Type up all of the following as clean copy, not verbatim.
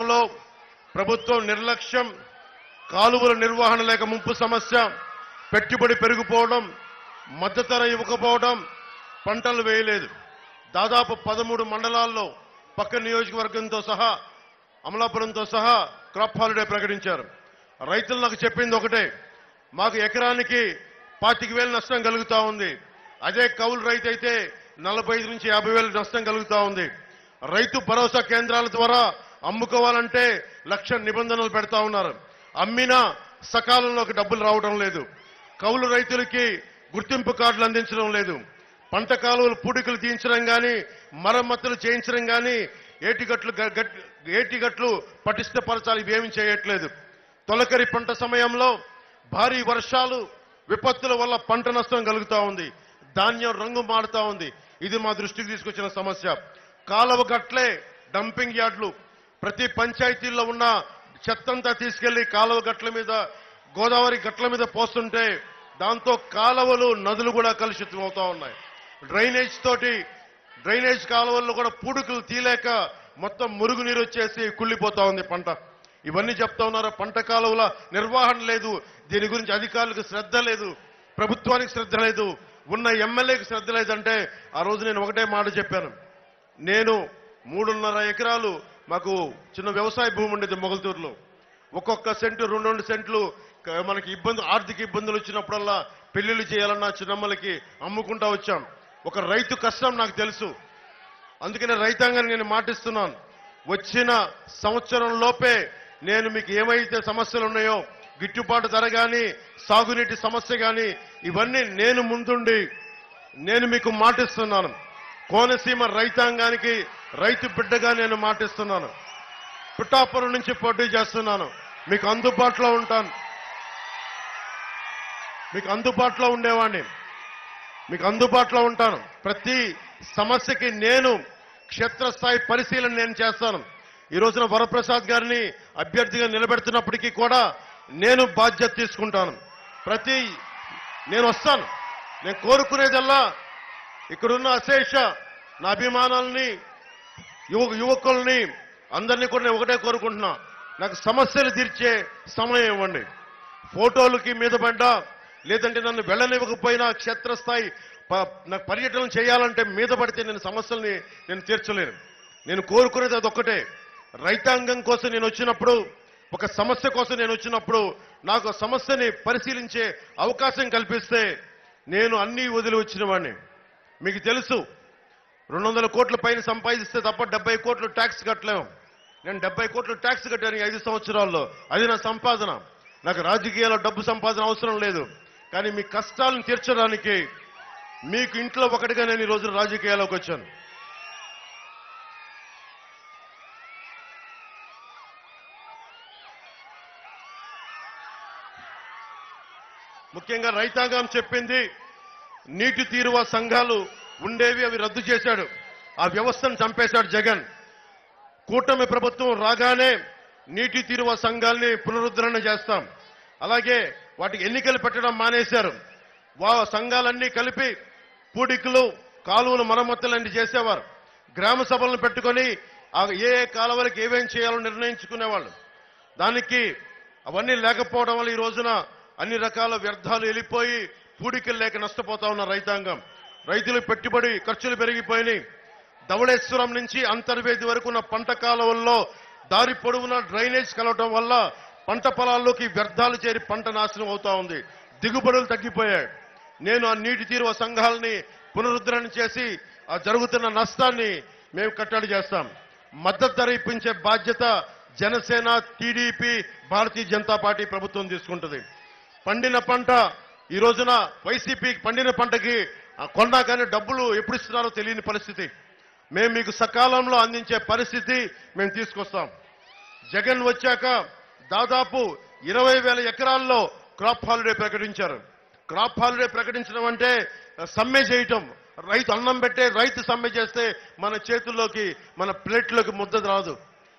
రాష్ట్రంలో ప్రభుత్వం నిర్లక్ష్యం, కాలువల నిర్వహణ లేక ముంపు సమస్య, పెట్టుబడి పెరిగిపోవడం, మద్దతు ధర ఇవ్వకపోవడం, పంటలు వేయలేదు. దాదాపు 13 మండలాల్లో పక్క నియోజకవర్గంతో సహా అమలాపురంతో సహా క్రాప్ హాలిడే ప్రకటించారు. రైతులు నాకు చెప్పింది ఒకటే, మాకు ఎకరానికి 25,000 నష్టం కలుగుతా ఉంది. అదే కౌలు రైతు అయితే 45 నుంచి 50,000 నష్టం కలుగుతా ఉంది. రైతు భరోసా కేంద్రాల ద్వారా అమ్ముకోవాలంటే 1,00,000 నిబంధనలు పెడతా ఉన్నారు. అమ్మినా సకాలంలోకి డబ్బులు రావడం లేదు. కౌలు రైతులకి గుర్తింపు కార్డులు అందించడం లేదు. పంట కాలువలు పూడికలు తీయించడం కానీ, మరమ్మతులు చేయించడం కానీ, ఏటిగట్లు పటిష్టపరచాలి, ఇవేమీ చేయట్లేదు. తొలకరి పంట సమయంలో భారీ వర్షాలు, విపత్తుల వల్ల పంట నష్టం కలుగుతా ఉంది. ధాన్యం రంగు మారుతా ఉంది. ఇది మా దృష్టికి తీసుకొచ్చిన సమస్య. కాలువ గట్లే డంపింగ్ యార్డులు, ప్రతి పంచాయతీల్లో ఉన్న చెత్తంతా తీసుకెళ్లి కాలువ గట్ల మీద, గోదావరి గట్ల మీద పోస్తుంటే దాంతో కాలువలు, నదులు కూడా కలుషితం అవుతా ఉన్నాయి. డ్రైనేజ్ కాలువల్లో కూడా పూడుకులు తీలేక మొత్తం మురుగునీరు వచ్చేసి కుళ్ళిపోతా ఉంది పంట. ఇవన్నీ చెప్తా ఉన్నారు. పంట కాలువల నిర్వహణ లేదు. దీని గురించి అధికారులకు శ్రద్ధ లేదు, ప్రభుత్వానికి శ్రద్ధ లేదు, ఉన్న ఎమ్మెల్యేకి శ్రద్ధ లేదంటే ఆ రోజు నేను ఒకటే మాట చెప్పాను. నేను 3.5 ఎకరాలు మాకు చిన్న వ్యవసాయ భూమి ఉండేది మొగల్తూరులో. ఒక్కొక్క సెంటు 2 సెంట్లు మనకి ఆర్థిక ఇబ్బందులు వచ్చినప్పుడల్లా పెళ్లిళ్ళు చేయాలన్నా చిన్నమ్మలకి అమ్ముకుంటా వచ్చాం. ఒక రైతు కష్టం నాకు తెలుసు. అందుకనే రైతాంగానికి నేను మాటిస్తున్నాను, వచ్చిన సంవత్సరం లోపే నేను మీకు ఏమైతే సమస్యలు ఉన్నాయో, గిట్టుబాటు ధర కానీ, సాగునీటి సమస్య కానీ, ఇవన్నీ నేను ముందుండి నేను మీకు మాటిస్తున్నాను. కోనసీమ రైతాంగానికి రైతు బిడ్డగా నేను మాటిస్తున్నాను. పిఠాపురం నుంచి పోటీ చేస్తున్నాను. మీకు అందుబాటులో ఉంటాను, మీకు అందుబాటులో ఉండేవాడిని, మీకు అందుబాటులో ఉంటాను. ప్రతి సమస్యకి నేను క్షేత్రస్థాయి పరిశీలన నేను చేస్తాను. ఈ రోజున వరప్రసాద్ గారిని అభ్యర్థిగా నిలబెడుతున్నప్పటికీ కూడా నేను బాధ్యత తీసుకుంటాను. నేను వస్తాను. నేను కోరుకునేదల్లా ఇక్కడున్న అశేష నా అభిమానాలని, యువకుల్ని అందరినీ కూడా నేను ఒకటే కోరుకుంటున్నా, నాకు సమస్యలు తీర్చే సమయం ఇవ్వండి. ఫోటోలకి మీద పడ్డా, లేదంటే నన్ను వెళ్ళనివ్వకపోయినా క్షేత్రస్థాయి నాకు పర్యటన చేయాలంటే మీద పడితే నేను సమస్యల్ని నేను తీర్చలేను. నేను కోరుకునేది అదొక్కటే. రైతాంగం కోసం నేను వచ్చినప్పుడు, ఒక సమస్య కోసం నేను వచ్చినప్పుడు నాకు సమస్యని పరిశీలించే అవకాశం కల్పిస్తే నేను అన్నీ వదిలి వచ్చిన వాడిని. మీకు తెలుసు, 200 కోట్ల పైన సంపాదిస్తే తప్ప 70 కోట్లు ట్యాక్స్ కట్టలేము. నేను 70 కోట్లు ట్యాక్స్ కట్టాను 5 సంవత్సరాల్లో. అది నా సంపాదన. నాకు రాజకీయాల్లో డబ్బు సంపాదన అవసరం లేదు. కానీ మీ కష్టాలను తీర్చడానికి మీకు ఇంట్లో ఒకటిగా నేను ఈ రోజు రాజకీయాల్లోకి వచ్చాను. ముఖ్యంగా రైతాంగం చెప్పింది, నీటి తీరువ సంఘాలు ఉండేవి, అవి రద్దు చేశాడు. ఆ వ్యవస్థను చంపేశాడు జగన్. కూటమి ప్రభుత్వం రాగానే నీటి తీరువ సంఘాల్ని పునరుద్ధరణ చేస్తాం. అలాగే వాటికి ఎన్నికలు పెట్టడం మానేశారు. సంఘాలన్నీ కలిపి పూడికలు, కాలువలు, మరమ్మతులన్నీ చేసేవారు. గ్రామ సభలను పెట్టుకొని ఏ కాలువలకు ఏమేం చేయాలో నిర్ణయించుకునేవాళ్ళు. దానికి అవన్నీ లేకపోవడం వల్ల ఈ రోజున అన్ని రకాల వ్యర్థాలు వెళ్ళిపోయి పూడికలు లేక నష్టపోతా ఉన్న రైతాంగం. రైతులు పెట్టుబడి ఖర్చులు పెరిగిపోయినాయి. ధవళేశ్వరం నుంచి అంతర్వేది వరకు ఉన్న పంట కాలువల్లో దారి పొడవున డ్రైనేజ్ కలవటం వల్ల పంట పొలాల్లోకి వ్యర్థాలు చేరి పంట నాశనం అవుతా ఉంది. దిగుబడులు తగ్గిపోయాయి. నేను ఆ నీటి తీరువ సంఘాలని పునరుద్ధరణ చేసి ఆ జరుగుతున్న నష్టాన్ని మేము కట్టడి చేస్తాం. మద్దతు ధర ఇప్పించే బాధ్యత జనసేన, టీడీపీ, భారతీయ జనతా పార్టీ ప్రభుత్వం తీసుకుంటుంది. పండిన పంట ఈ రోజున వైసీపీకి పండిన పంటకి కొన్నా కానీ డబ్బులు ఎప్పుడు ఇస్తున్నారో తెలియని పరిస్థితి. మేము మీకు సకాలంలో అందించే పరిస్థితి మేము తీసుకొస్తాం. జగన్ వచ్చాక దాదాపు 20,000 ఎకరాల్లో క్రాప్ హాలిడే ప్రకటించారు. క్రాప్ హాలిడే ప్రకటించడం అంటే సమ్మె చేయటం. రైతు అన్నం పెట్టే రైతు సమ్మె చేస్తే మన చేతుల్లోకి, మన ప్లేట్లోకి ముద్ద రాదు.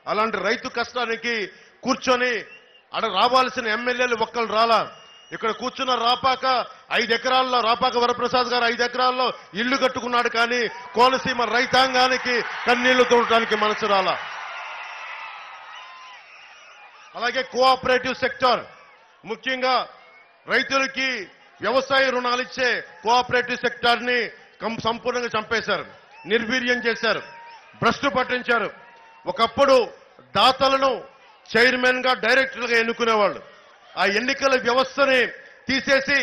అలాంటి రైతు కష్టానికి కూర్చొని రావాల్సిన ఎమ్మెల్యేలు ఒక్కళ్ళు రాలా. ఇక్కడ కూర్చున్న రాపాక 5 ఎకరాల్లో, రాపాక వరప్రసాద్ గారు 5 ఎకరాల్లో ఇల్లు కట్టుకున్నాడు. కానీ కోనసీమ రైతాంగానికి కన్నీళ్లు తోడటానికి మనసు రాలా. అలాగే కోఆపరేటివ్ సెక్టర్, ముఖ్యంగా రైతులకి వ్యవసాయ రుణాలు ఇచ్చే కోఆపరేటివ్ సెక్టార్ ని సంపూర్ణంగా చంపేశారు, నిర్వీర్యం చేశారు, భ్రష్టు పట్టించారు. ఒకప్పుడు దాతలను చైర్మన్ గా డైరెక్టర్లుగా ఎన్నుకునేవాళ్ళు. ఆ ఎన్నికల వ్యవస్థని తీసేసి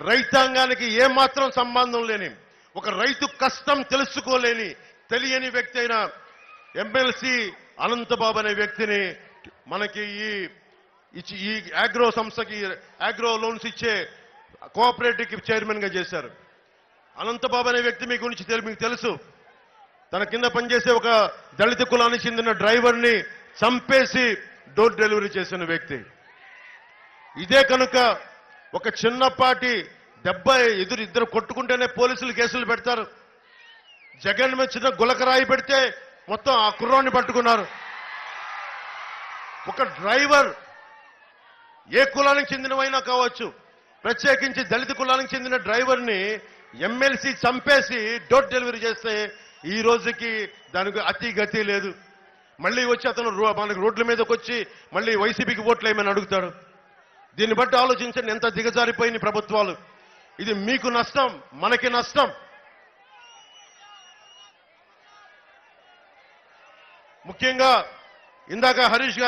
రైతాంగానికి ఏమాత్రం సంబంధం లేని, ఒక రైతు కష్టం తెలుసుకోలేని, తెలియని వ్యక్తి అయిన ఎమ్మెల్సీ అనంతబాబు అనే వ్యక్తిని మనకి ఈ అగ్రో సంస్థకి అగ్రో లోన్స్ ఇచ్చే కోఆపరేటివ్ చైర్మన్ గా చేశారు. అనంతబాబు అనే వ్యక్తి మీకు తెలుసు. తన కింద పనిచేసే ఒక దళిత కులానికి చెందిన డ్రైవర్ని చంపేసి డోర్ డెలివరీ చేసిన వ్యక్తి. ఇదే కనుక ఒక చిన్నపాటి దెబ్బ ఇద్దరు కొట్టుకుంటేనే పోలీసులు కేసులు పెడతారు. జగన్ మీద చిన్న గులకరాయి పెడితే మొత్తం ఆ కుర్రాన్ని పట్టుకున్నారు. ఒక డ్రైవర్ ఏ కులానికి చెందినవైనా కావచ్చు, ప్రత్యేకించి దళిత కులానికి చెందిన డ్రైవర్ని ఎమ్మెల్సీ చంపేసి డోర్ డెలివరీ చేస్తే ఈ రోజుకి దానికి అతి గతి లేదు. మళ్ళీ వచ్చి అతను మనకి రోడ్ల మీదకి వచ్చి మళ్ళీ వైసీపీకి ఓట్లు వేయమని అడుగుతాడు. దీన్ని బట్టి ఆలోచించండి ఎంత దిగజారిపోయిన ప్రభుత్వాలు. ఇది మీకు నష్టం, మనకి నష్టం. ముఖ్యంగా ఇందాక హరీష్ గారు